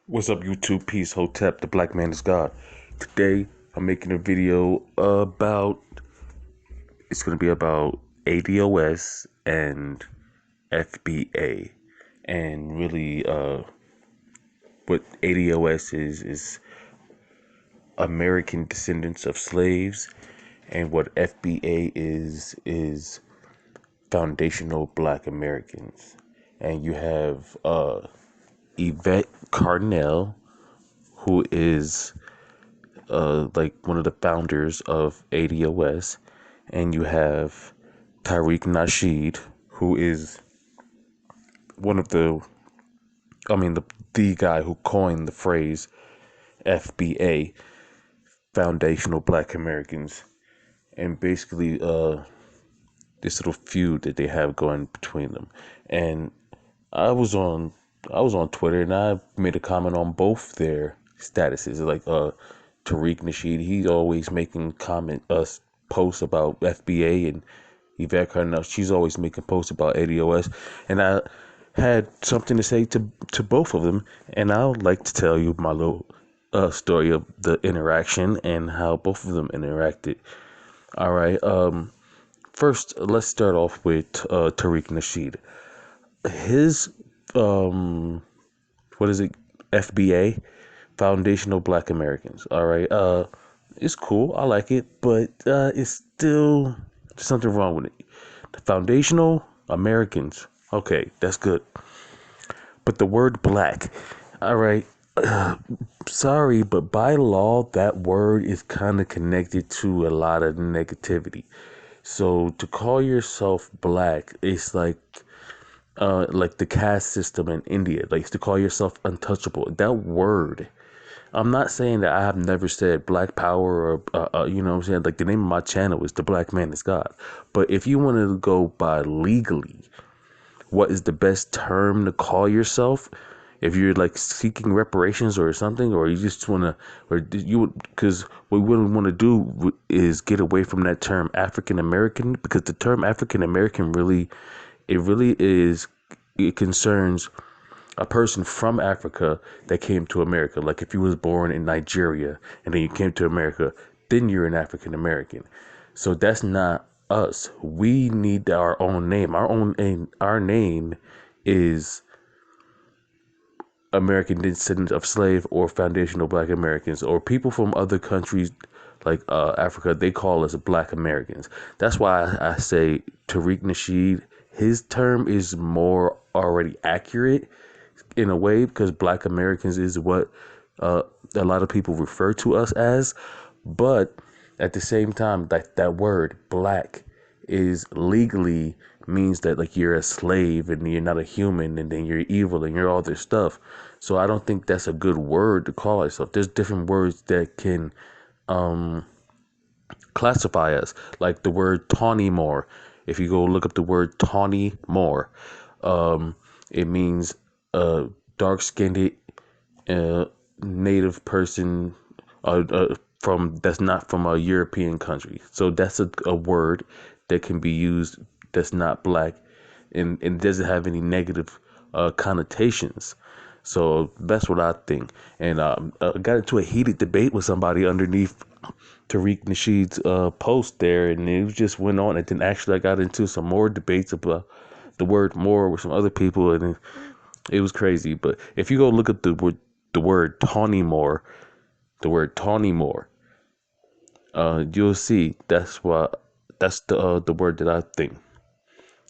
What's up, YouTube? Peace, Hotep, the Black Man is God. Today, I'm making a video it's going to be about ADOS and FBA. And really, what ADOS is American Descendants of Slaves, and what FBA is Foundational Black Americans. And you have Yvette Carnell, who is like one of the founders of ADOS, and you have Tariq Nasheed, who is one of the guy who coined the phrase FBA, Foundational Black Americans, and basically this little feud that they have going between them. And I was on I was on Twitter and I made a comment on both their statuses. Like Tariq Nasheed, he's always making posts about FBA, and Yvette Carnell, she's always making posts about ADOS. And I had something to say to both of them, and I would like to tell you my little story of the interaction and how both of them interacted. All right. First, let's start off with Tariq Nasheed. His what is it? FBA, Foundational Black Americans. All right. It's cool. I like it, but it's still something wrong with it. The Foundational Americans. Okay, that's good. But the word black. All right. Sorry, but by law, that word is kind of connected to a lot of negativity. So to call yourself black, it's like the caste system in India, like to call yourself untouchable. That word, I'm not saying that I have never said black power or, you know what I'm saying? Like the name of my channel is The Black Man is God. But if you want to go by legally, what is the best term to call yourself? If you're like seeking reparations or something, or you just want to, or you would, because what we wouldn't want to do is get away from that term African American, because the term African American really is, it concerns a person from Africa that came to America. Like if you was born in Nigeria and then you came to America, then you're an African American. So that's not us. We need our own name. Our name is American Descendants of Slave, or Foundational Black Americans, or people from other countries like Africa. They call us Black Americans. That's why I say Tariq Nasheed, his term is more already accurate in a way, because Black Americans is what a lot of people refer to us as. But at the same time, that word black is legally means that like you're a slave and you're not a human, and then you're evil and you're all this stuff. So I don't think that's a good word to call yourself. There's different words that can classify us, like the word tawny Moor. If you go look up the word tawny Moor, it means dark skinned native person from that's not from a European country. So that's a word that can be used that's not black, and doesn't have any negative connotations. So that's what I think. And I got into a heated debate with somebody underneath Tariq Nasheed's post there, and it just went on. And then actually I got into some more debates about the word more with some other people, and it was crazy. But if you go look at the word Tawny Moor, you'll see that's the word that I think.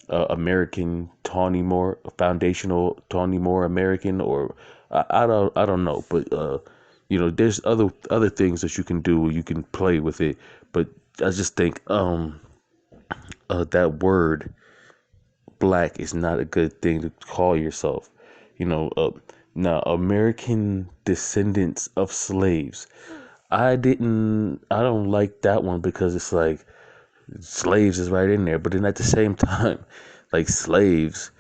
American Tawny Moor, Foundational Tawny Moor American, or I don't know, but there's other things that you can do. You can play with it, but I just think that word black is not a good thing to call yourself. You know, now American Descendants of Slaves. I don't like that one, because it's like slaves is right in there, but then at the same time, like slaves,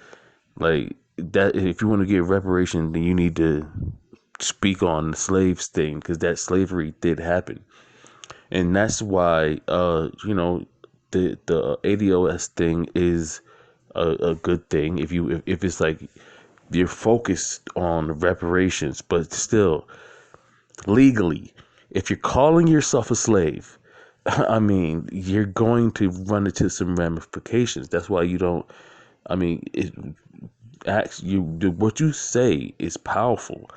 like that, if you want to get reparation, then you need to speak on the slaves thing, because that slavery did happen. And that's why the ADOS thing is a good thing. If it's like you're focused on reparations, but still, legally, if you're calling yourself a slave, I mean, you're going to run into some ramifications. That's why you don't. I mean, what you say is powerful.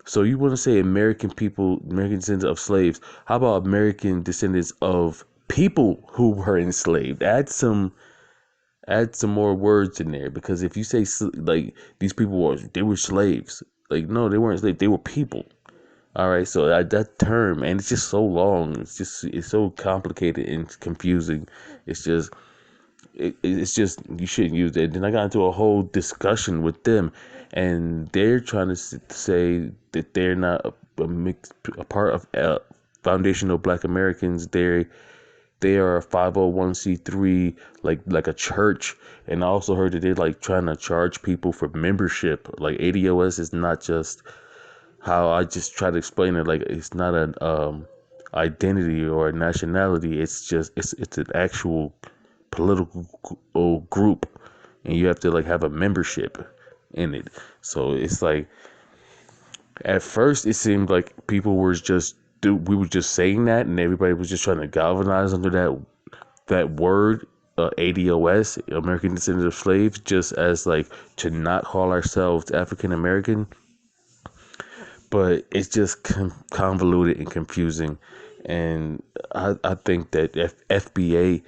So you want to say American people, American descendants of slaves? How about American descendants of people who were enslaved? Add some more words in there, because if you say like these people were slaves, like no, they weren't slaves. They were people. All right, so that term, and it's just so long. It's so complicated and confusing. It's just it's just you shouldn't use it. And then I got into a whole discussion with them, and they're trying to say that they're not a part of foundational Black Americans. They are a 501c3, like a church. And I also heard that they're like trying to charge people for membership. Like ADOS is not just how I just try to explain it. Like it's not an identity or a nationality. It's just it's an actual political group, and you have to like have a membership in it. So it's like at first it seemed like people were just we were just saying that, and everybody was just trying to galvanize under that word, ADOS, American Descendants of Slaves, just as like to not call ourselves African American. But it's just convoluted and confusing, and I think that FBA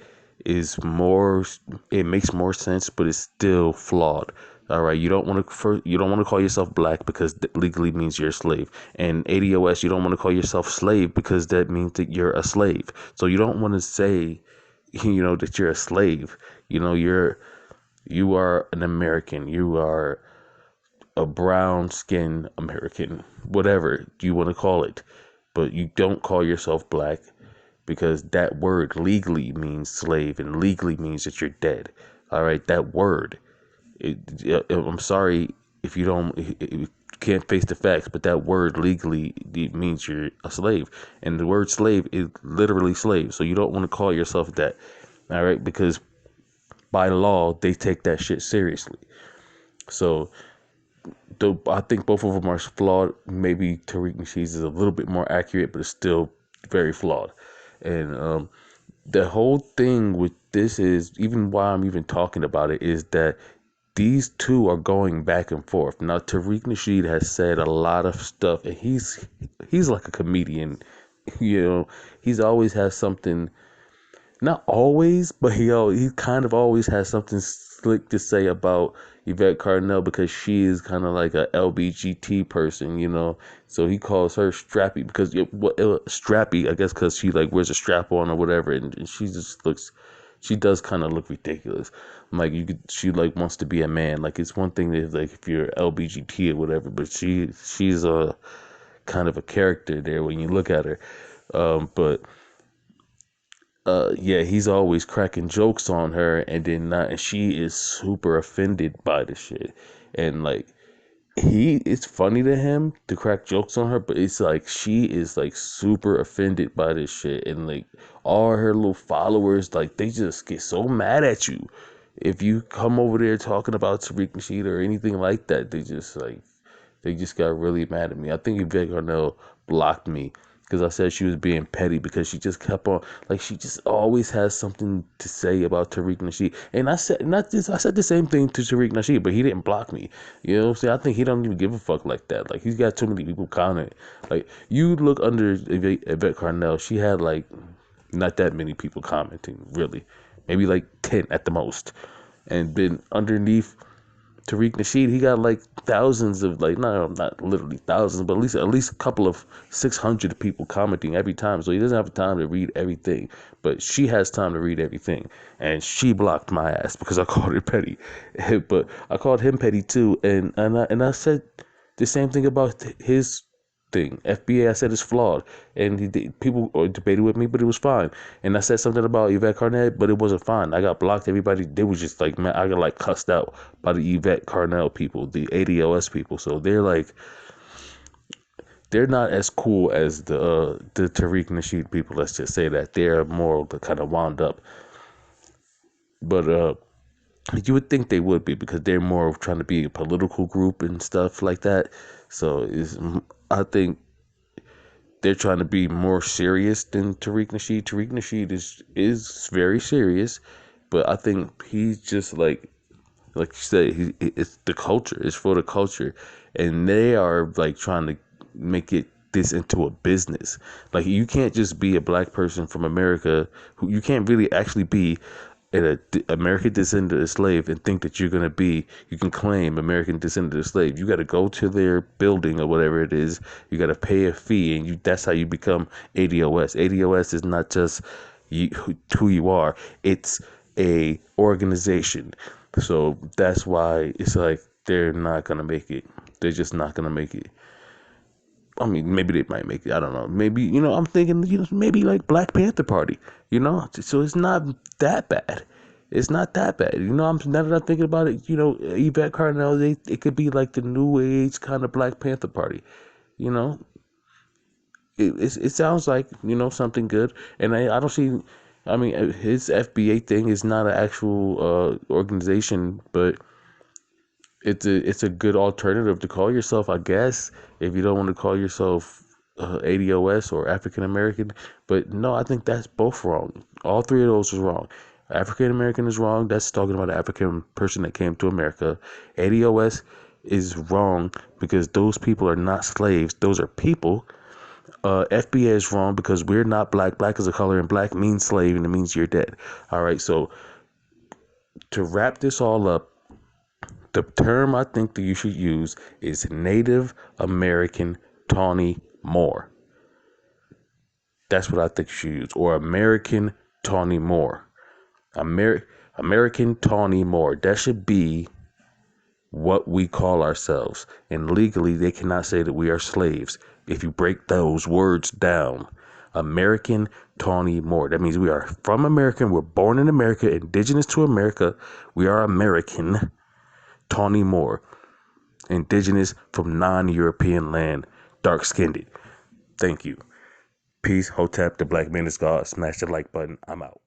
is more, it makes more sense, but it's still flawed. All right, you don't want to call yourself black because that legally means you're a slave, and ADOS, you don't want to call yourself slave because that means that you're a slave. So you don't want to say, that you're a slave. You are an American. You are a brown skinned American, whatever you want to call it, but you don't call yourself black, because that word legally means slave and legally means that you're dead. All right, that word. I'm sorry if you don't, if you can't face the facts, but that word legally, it means you're a slave, and the word slave is literally slave. So you don't want to call yourself that. All right, because by law they take that shit seriously. So though I think both of them are flawed. Maybe Tariq Nasheed is a little bit more accurate, but it's still very flawed. And the whole thing with this is, even why I'm even talking about it, is that these two are going back and forth. Now Tariq Nasheed has said a lot of stuff, and he's like a comedian. He's always has something, not always, but he kind of always has something slick to say about Yvette Carnell, because she is kind of like a LBGT person. So he calls her strappy because strappy, I guess, because she like wears a strap on or whatever, and she just looks, she does kind of look ridiculous. Like she like wants to be a man. Like it's one thing that like if you're LBGT or whatever, but she's a kind of a character there when you look at her. But yeah, he's always cracking jokes on her, and then not, and she is super offended by the shit. And like it's funny to him to crack jokes on her, but it's like she is like super offended by this shit, and like all her little followers, like they just get so mad at you if you come over there talking about Tariq Nasheed or anything like that. They just got really mad at me. I think Yvette Carnell blocked me because I said she was being petty, because she just kept on, like, she just always has something to say about Tariq Nasheed. And I said the same thing to Tariq Nasheed, but he didn't block me. You know what I'm saying? I think he don't even give a fuck like that. Like, he's got too many people comment. Like, you look under Yvette Carnell, she had like not that many people commenting, really. Maybe like 10 at the most. And then underneath Tariq Nasheed, he got like thousands of, like, no, not literally thousands, but at least a couple of 600 people commenting every time. So he doesn't have time to read everything, but she has time to read everything, and she blocked my ass because I called her petty. But I called him petty too, and I said the same thing about his thing. FBA, I said, is flawed, and people debated with me, but it was fine. And I said something about Yvette Carnell, but it wasn't fine. I got blocked. Everybody, they was just like, man, I got like cussed out by the Yvette Carnell people, the ADOS people. So they're like, they're not as cool as the Tariq Nasheed people. Let's just say that they're more kind of wound up. But You would think they would be because they're more of trying to be a political group and stuff like that. So I think they're trying to be more serious than Tariq Nasheed. Tariq Nasheed is very serious, but I think he's just like you said, it's the culture. It's for the culture, and they are like trying to make it this into a business. Like you can't just be a black person from America who you can't really actually be an American descendant of slave and think that you can claim American descendant of slave. You got to go to their building or whatever it is. You got to pay a fee, and that's how you become ADOS. ADOS is not just who you are. It's a organization. So that's why it's like they're not gonna make it. They're just not gonna make it. I mean, maybe they might make it. I don't know. Maybe I'm thinking maybe like Black Panther Party. So it's not that bad. It's not that bad. Now that I'm thinking about it, Yvette Carnell, it could be like the new age kind of Black Panther Party. You know, it sounds like something good, and I don't see. I mean, his FBA thing is not an actual organization, but it's a good alternative to call yourself, I guess, if you don't want to call yourself ADOS or African American. But no, I think that's both wrong. All three of those is wrong. African American is wrong. That's talking about an African person that came to America. ADOS is wrong because those people are not slaves. Those are people. FBA is wrong because we're not black. Black is a color, and black means slave, and it means you're dead. All right. So to wrap this all up, the term I think that you should use is Native American Tawny Moor. That's what I think you should use. Or American Tawny Moor. American Tawny Moor. That should be what we call ourselves. And legally, they cannot say that we are slaves if you break those words down. American Tawny Moor. That means we are from America. We're born in America, indigenous to America. We are American Tawny Moor. Indigenous from non-European land, dark-skinned. Thank you. Peace. Hotep, the black man is God. Smash the like button. I'm out.